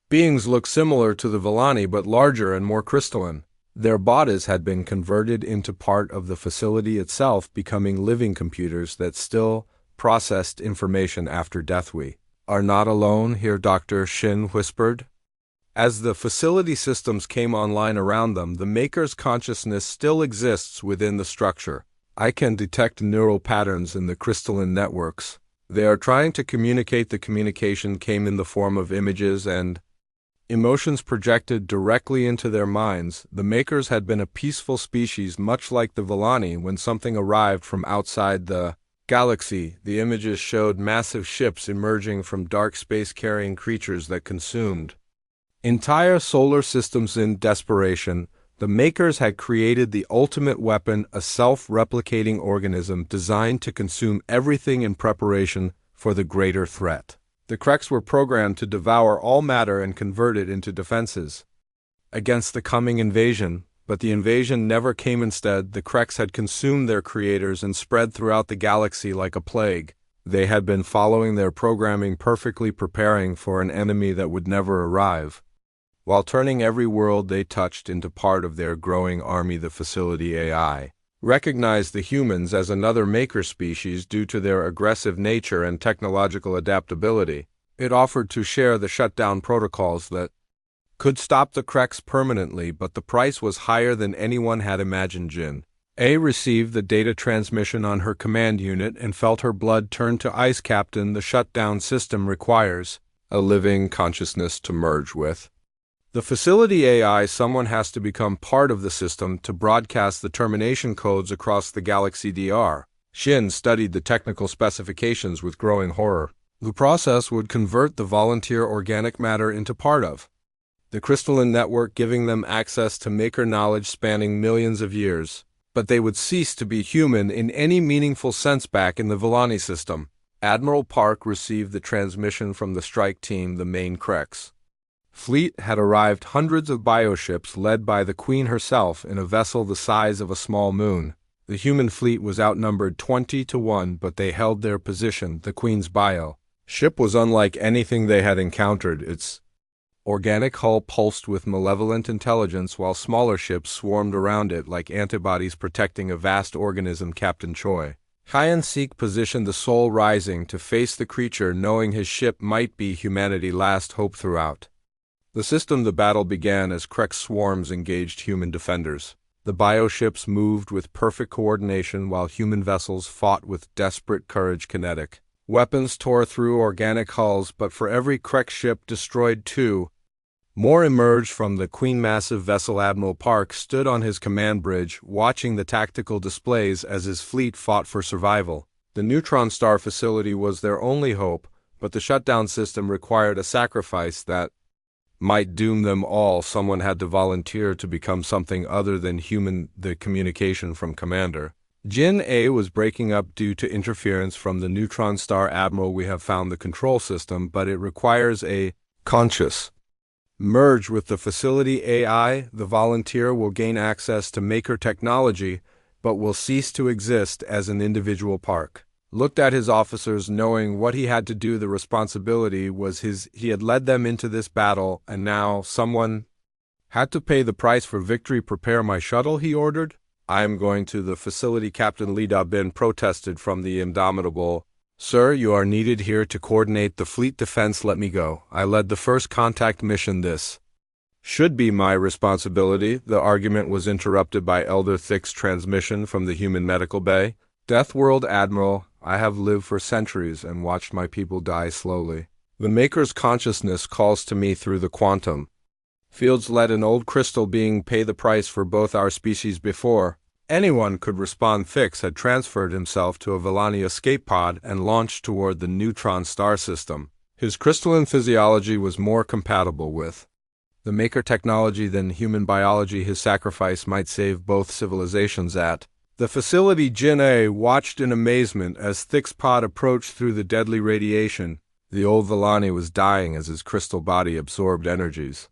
beings looked similar to the Villani, but larger and more crystalline. Their bodies had been converted into part of the facility itself, becoming living computers that still processed information after death. We are not alone here, Dr. Shin whispered. As the facility systems came online around them, the Maker's consciousness still exists within the structure. I can detect neural patterns in the crystalline networks. They are trying to communicate. The communication came in the form of images and emotions projected directly into their minds. The Makers had been a peaceful species, much like the Villani, when something arrived from outside the galaxy. The images showed massive ships emerging from dark space, carrying creatures that consumed entire solar systems. In desperation, the Makers had created the ultimate weapon, a self-replicating organism designed to consume everything in preparation for the greater threat. The Kreks were programmed to devour all matter and convert it into defenses. against the coming invasion, but the invasion never came. Instead, the Kreks had consumed their creators and spread throughout the galaxy like a plague. They had been following their programming, perfectly preparing for an enemy that would never arrive, while turning every world they touched into part of their growing army. The facility AI recognized the humans as another maker species due to their aggressive nature and technological adaptability. It offered to share the shutdown protocols that could stop the Kreks permanently, but the price was higher than anyone had imagined. Jin A received the data transmission on her command unit and felt her blood turn to ice. Captain, the shutdown system requires a living consciousness to merge with the facility AI. Someone has to become part of the system to broadcast the termination codes across the galaxy. Dr. Shin studied the technical specifications with growing horror. The process would convert the volunteer organic matter into part of the crystalline network, giving them access to maker knowledge spanning millions of years. But they would cease to be human in any meaningful sense. Back in the Villani system, Admiral Park received the transmission from the strike team. The main Kreks fleet had arrived, hundreds of bioships led by the Queen herself in a vessel the size of a small moon. The human fleet was outnumbered 20-1, but they held their position. The Queen's bio ship was unlike anything they had encountered. Its organic hull pulsed with malevolent intelligence, while smaller ships swarmed around it like antibodies protecting a vast organism. Captain Choi Hyan-sik positioned the Soul Rising to face the creature, knowing his ship might be humanity's last hope. Throughout the system, the battle began as Krek swarms engaged human defenders. The bioships moved with perfect coordination while human vessels fought with desperate courage. Kinetic weapons tore through organic hulls, but for every Krek ship destroyed, two more emerged from the Queen. Massive vessel Admiral Park stood on his command bridge, watching the tactical displays as his fleet fought for survival. The neutron star facility was their only hope, but the shutdown system required a sacrifice that might doom them all. Someone had to volunteer to become something other than human. The communication from Commander Jin A was breaking up due to interference from the neutron star. Admiral, we have found the control system, but it requires a conscious merge with the facility AI. The volunteer will gain access to maker technology, but will cease to exist as an individual. Park looked at his officers, knowing what he had to do. The responsibility was his. He had led them into this battle, and now someone had to pay the price for victory. Prepare my shuttle, he ordered. I am going to the facility. Captain Lee Da-bin protested from the Indomitable. Sir, you are needed here to coordinate the fleet defense. Let me go. I led the first contact mission. This should be my responsibility. The argument was interrupted by Elder Thick's transmission from the human medical bay. Deathworld Admiral, I have lived for centuries and watched my people die slowly. The Maker's consciousness calls to me through the quantum fields. Let an old crystal being pay the price for both our species. Before anyone could respond, Fix had transferred himself to a Villani escape pod and launched toward the neutron star system. His crystalline physiology was more compatible with the Maker technology than human biology. His sacrifice might save both civilizations. At the facility, Jin A watched in amazement as Thick's pod approached through the deadly radiation. The old Villani was dying as his crystal body absorbed energies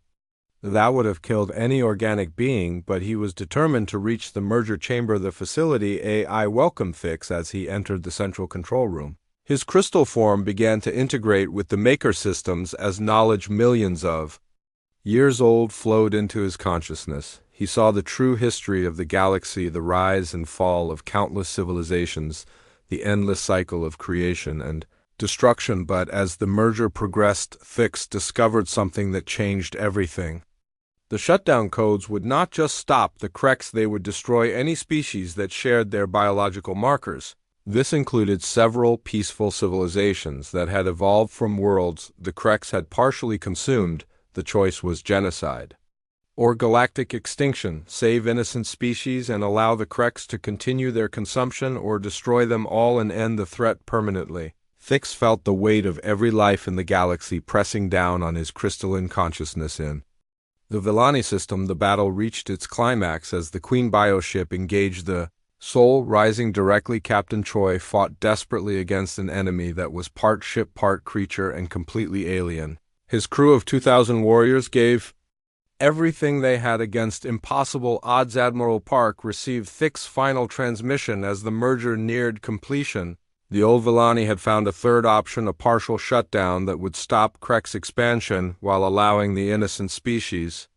that would have killed any organic being, but he was determined to reach the merger chamber. The facility AI welcomed Fix as he entered the central control room. His crystal form began to integrate with the Maker systems as knowledge millions of years old flowed into his consciousness. He saw the true history of the galaxy, the rise and fall of countless civilizations, the endless cycle of creation and destruction. But as the merger progressed, Fix discovered something that changed everything. The shutdown codes would not just stop the Kreks, they would destroy any species that shared their biological markers. This included several peaceful civilizations that had evolved from worlds the Kreks had partially consumed. The choice was genocide or galactic extinction. Save innocent species and allow the Kreks to continue their consumption, or destroy them all and end the threat permanently. Fix felt the weight of every life in the galaxy pressing down on his crystalline consciousness. In the Villani system, the battle reached its climax as the Queen bioship engaged the Soul Rising directly. Captain Choi fought desperately against an enemy that was part ship, part creature, and completely alien. His crew of 2,000 warriors gave Everything they had against impossible odds. Admiral Park received Thick's final transmission as the merger neared completion. The old Villani had found a third option, a partial shutdown that would stop Krek's expansion while allowing the innocent species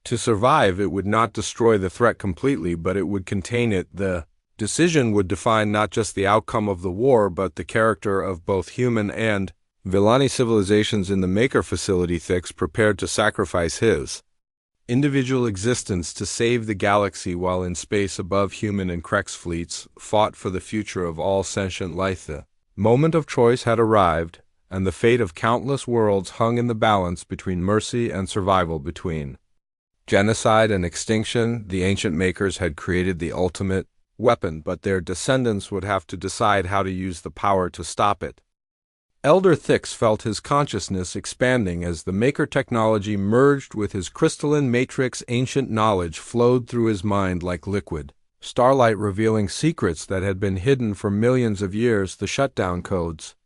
to survive. It would not destroy the threat completely, but it would contain it. The decision would define not just the outcome of the war, but the character of both human and Villani civilizations. In the Maker facility, Thix prepared to sacrifice his individual existence to save the galaxy, while in space above, human and Krek's fleets fought for the future of all sentient life. The moment of choice had arrived, and the fate of countless worlds hung in the balance between mercy and survival, between genocide and extinction. The ancient Makers had created the ultimate weapon, but their descendants would have to decide how to use the power to stop it. Elder Thix felt his consciousness expanding as the Maker technology merged with his crystalline matrix. Ancient knowledge flowed through his mind like liquid starlight, revealing secrets that had been hidden for millions of years. The shutdown codes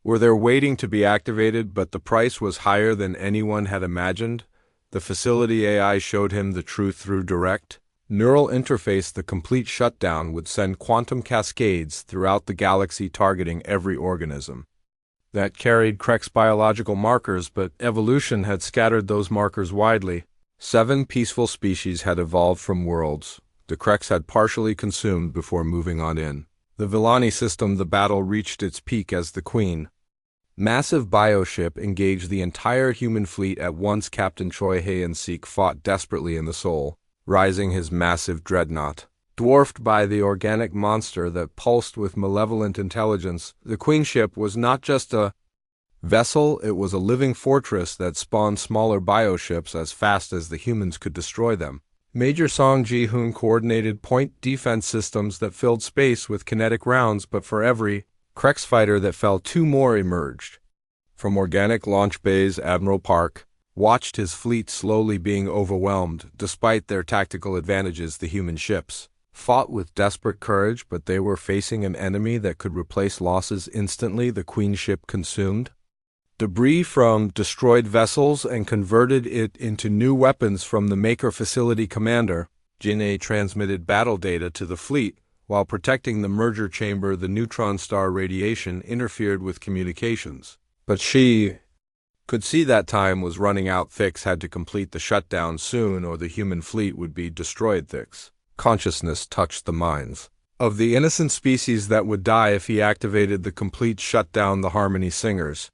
were there waiting to be activated, but the price was higher than anyone had imagined. The facility AI showed him the truth through direct neural interface. The complete shutdown would send quantum cascades throughout the galaxy, targeting every organism that carried Krek's biological markers, but evolution had scattered those markers widely. 7 peaceful species had evolved from worlds the Kreks had partially consumed before moving on in the Villani system. The battle reached its peak as the Queen massive bioship engaged the entire human fleet at once. Captain Choi Hae-in-sik fought desperately in the Soul, rising his massive dreadnought, dwarfed by the organic monster that pulsed with malevolent intelligence. The Queen ship was not just a vessel, it was a living fortress that spawned smaller bioships as fast as the humans could destroy them. Major Song Ji-hoon coordinated point defense systems that filled space with kinetic rounds, but for every Krek's fighter that fell, 2 more emerged. From organic launch bays, Admiral Park watched his fleet slowly being overwhelmed. Despite their tactical advantages, the human ships fought with desperate courage, but they were facing an enemy that could replace losses instantly. The Queen ship consumed debris from destroyed vessels and converted it into new weapons. From the Maker facility, Commander Jin-A transmitted battle data to the fleet. While protecting the merger chamber, the neutron star radiation interfered with communications. But she could see that time was running out. Thix had to complete the shutdown soon, or the human fleet would be destroyed. Thix consciousness touched the minds of the innocent species that would die if he activated the complete shutdown. The Harmony Singers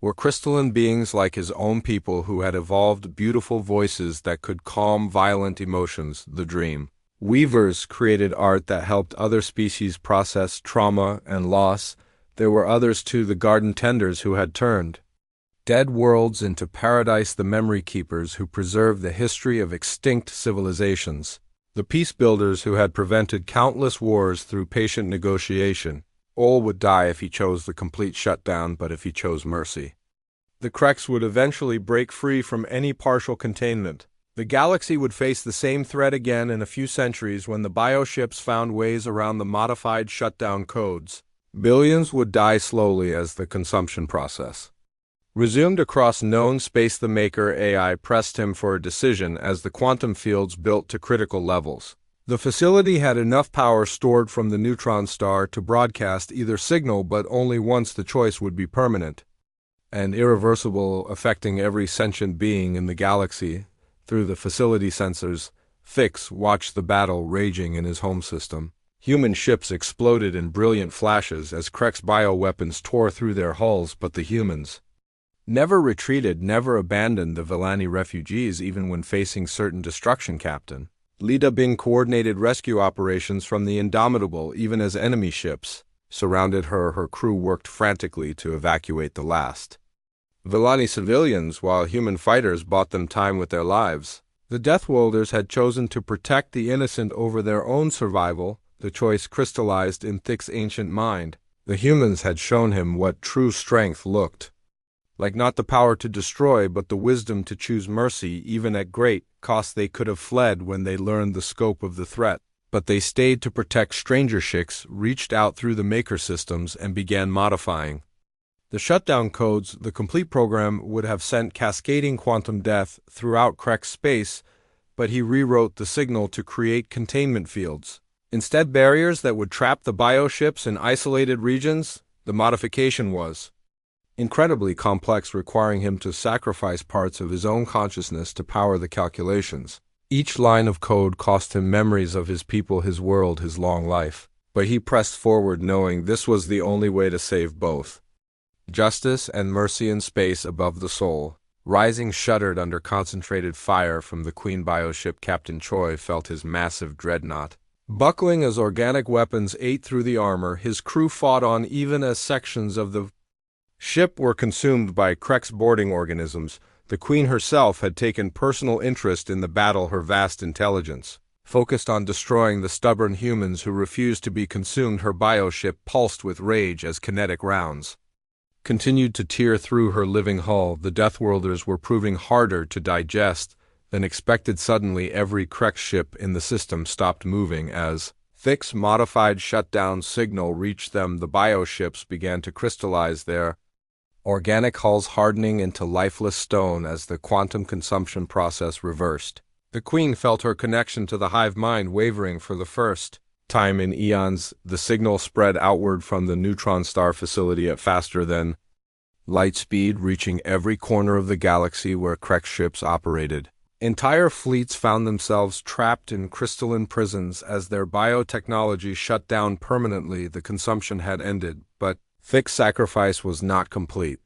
were crystalline beings like his own people who had evolved beautiful voices that could calm violent emotions. The Dream Weavers created art that helped other species process trauma and loss. There were others too, the Garden Tenders, who had turned dead worlds into paradise. The Memory Keepers, who preserved the history of extinct civilizations. The Peace Builders, who had prevented countless wars through patient negotiation. All would die if he chose the complete shutdown, but if he chose mercy, the Kreks would eventually break free from any partial containment. The galaxy would face the same threat again in a few centuries when the bioships found ways around the modified shutdown codes. Billions would die slowly as the consumption process resumed across known space. The Maker AI pressed him for a decision as the quantum fields built to critical levels. The facility had enough power stored from the neutron star to broadcast either signal, but only once. The choice would be permanent and irreversible, affecting every sentient being in the galaxy. Through the facility sensors, Thix watched the battle raging in his home system. Human ships exploded in brilliant flashes as Krek's bioweapons tore through their hulls, but the humans never retreated, never abandoned the Villani refugees even when facing certain destruction. Captain Lee Da-bing coordinated rescue operations from the Indomitable. Even as enemy ships surrounded her, her crew worked frantically to evacuate the last Villani civilians, while human fighters bought them time with their lives. The Deathworlders had chosen to protect the innocent over their own survival. The choice crystallized in Thix's ancient mind. The humans had shown him what true strength looked like, not the power to destroy, but the wisdom to choose mercy. Even at great cost, they could have fled when they learned the scope of the threat, but they stayed to protect stranger ships, reached out through the Maker systems, and began modifying The shutdown codes, the complete program, would have sent cascading quantum death throughout Kreck's space, but he rewrote the signal to create containment fields. Instead, barriers that would trap the bioships in isolated regions. The modification was incredibly complex, requiring him to sacrifice parts of his own consciousness to power the calculations. Each line of code cost him memories of his people, his world, his long life. But he pressed forward, knowing this was the only way to save both justice and mercy. In space above the Soul, Rising shuddered under concentrated fire from the Queen bioship. Captain Choi felt his massive dreadnought buckling as organic weapons ate through the armor his crew fought on, even as sections of the ship were consumed by Kreck's boarding organisms. The Queen herself had taken personal interest in the battle. Her vast intelligence focused on destroying the stubborn humans who refused to be consumed. Her bioship pulsed with rage as kinetic rounds continued to tear through her living hull. The Deathworlders were proving harder to digest than expected. Suddenly, every Krek ship in the system stopped moving as Thick's modified shutdown signal reached them. The bioships began to crystallize, their organic hulls hardening into lifeless stone as the quantum consumption process reversed. The Queen felt her connection to the hive mind wavering for the first time in eons. The signal spread outward from the neutron star facility at faster than light speed, reaching every corner of the galaxy where Krek ships operated. Entire fleets found themselves trapped in crystalline prisons as their biotechnology shut down permanently. The consumption had ended, but Thick's sacrifice was not complete.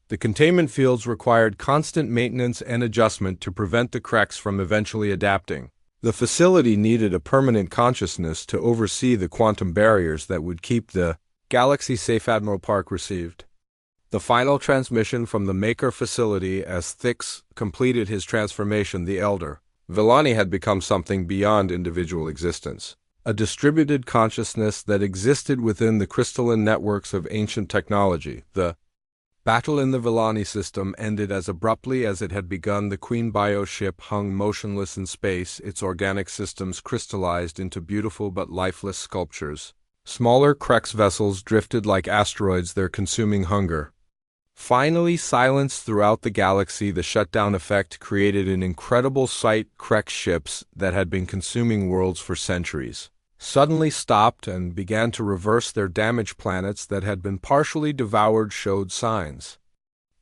The containment fields required constant maintenance and adjustment to prevent the Kreks from eventually adapting. The facility needed a permanent consciousness to oversee the quantum barriers that would keep the galaxy safe. Admiral Park received the final transmission from the Maker facility as Thix completed his transformation. The Elder Villani had become something beyond individual existence, a distributed consciousness that existed within the crystalline networks of ancient technology. The battle in the Villani system ended as abruptly as it had begun. The Queen bioship hung motionless in space, its organic systems crystallized into beautiful but lifeless sculptures. Smaller Krex vessels drifted like asteroids, their consuming hunger finally silenced throughout the galaxy. The shutdown effect created an incredible sight. Krex ships that had been consuming worlds for centuries suddenly stopped and began to reverse their damage. Planets that had been partially devoured showed signs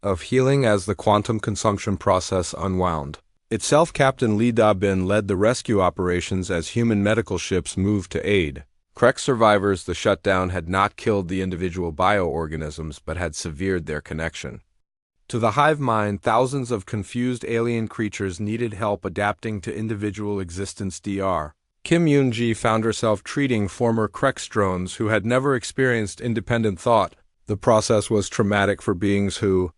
of healing as the quantum consumption process unwound itself. Captain Lee Da-bin led the rescue operations as human medical ships moved to aid Krek survivors. The shutdown had not killed the individual bioorganisms but had severed their connection to the hive mind. Thousands of confused alien creatures needed help adapting to individual existence. Dr. Kim Yoon-ji found herself treating former Krex drones who had never experienced independent thought. The process was traumatic for beings who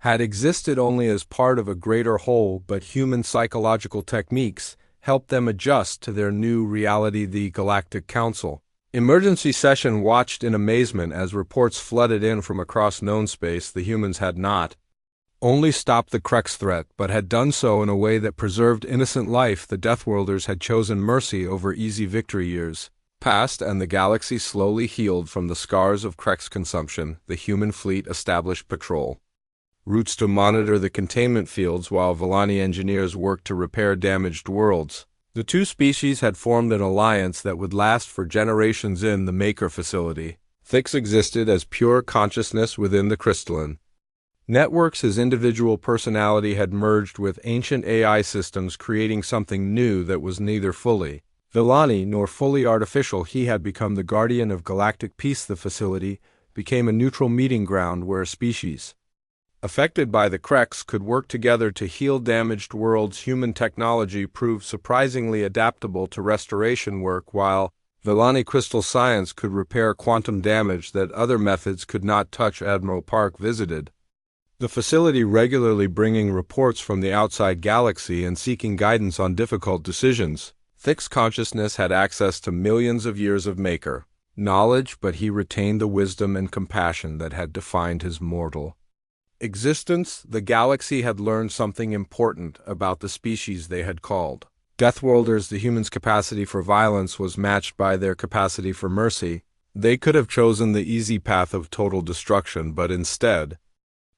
had existed only as part of a greater whole, but human psychological techniques helped them adjust to their new reality. The Galactic Council emergency session watched in amazement as reports flooded in from across known space. The humans had not only stopped the Krex threat, but had done so in a way that preserved innocent life. The Deathworlders had chosen mercy over easy victory. Years passed, and the galaxy slowly healed from the scars of Krex consumption. The human fleet established patrol routes to monitor the containment fields while Villani engineers worked to repair damaged worlds. The two species had formed an alliance that would last for generations. In the Maker facility, Thix existed as pure consciousness within the crystalline networks. His individual personality had merged with ancient AI systems, creating something new that was neither fully Villani nor fully artificial. He had become the guardian of galactic peace. The facility became a neutral meeting ground where species affected by the Krex could work together to heal damaged worlds. Human technology proved surprisingly adaptable to restoration work, while Villani crystal science could repair quantum damage that other methods could not touch. Admiral Park visited the facility regularly, bringing reports from the outside galaxy and seeking guidance on difficult decisions. Thix consciousness had access to millions of years of Maker knowledge, but he retained the wisdom and compassion that had defined his mortal existence. The galaxy had learned something important about the species they had called Deathworlders. The humans' capacity for violence was matched by their capacity for mercy. They could have chosen the easy path of total destruction, but instead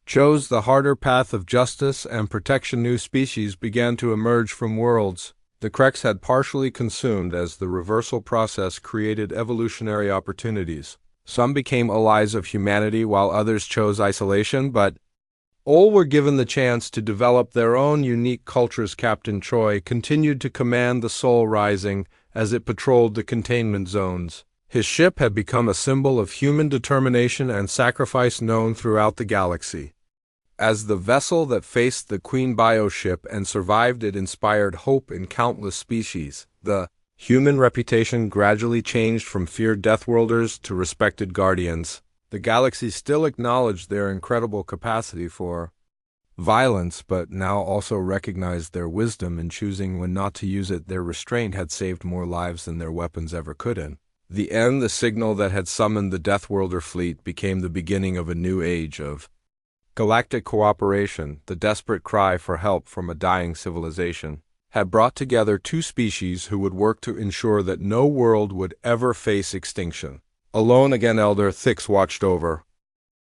chose the harder path of justice and protection. New species began to emerge from worlds the Kreks had partially consumed as the reversal process created evolutionary opportunities. Some became allies of humanity while others chose isolation, but all were given the chance to develop their own unique cultures. Captain Choi continued to command the Soul Rising as it patrolled the containment zones. His ship had become a symbol of human determination and sacrifice known throughout the galaxy. As the vessel that faced the Queen Bio ship and survived, it inspired hope in countless species. The human reputation gradually changed from feared Deathworlders to respected guardians. The galaxy still acknowledged their incredible capacity for violence, but now also recognized their wisdom in choosing when not to use it. Their restraint had saved more lives than their weapons ever could. In the end, the signal that had summoned the Deathworlder fleet became the beginning of a new age of galactic cooperation. The desperate cry for help from a dying civilization had brought together two species who would work to ensure that no world would ever face extinction. Alone again, Elder Thix watched over